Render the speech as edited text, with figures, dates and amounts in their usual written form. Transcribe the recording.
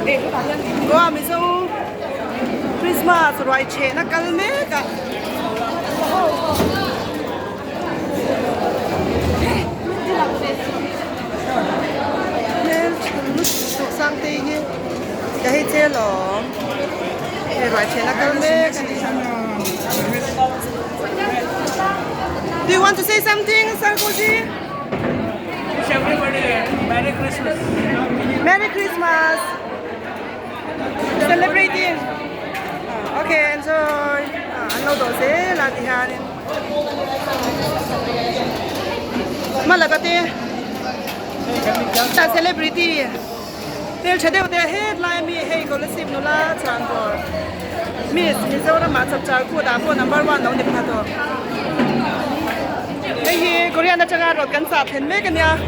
Wow, mizo Christmas ruai țheh na kalme ka. Nên lúc sang tây nhé, cái hết chế lỏ, cái ruai țheh na kalme. Do you want to say something, Sarkozy? Wish everybody Merry Christmas. Merry Christmas. Celebrating. Okay, enjoy. Anh lâu đồ xế là gì hà nên. Mà là cái gì? Ta celebrity. Tel chede udah headline mi hey kalau sip nula transport. Miss, mizo orang macam cakap aku number 1 dong di mana tu. Hey, Korea na cakap rot kan sah, hen me kan ya.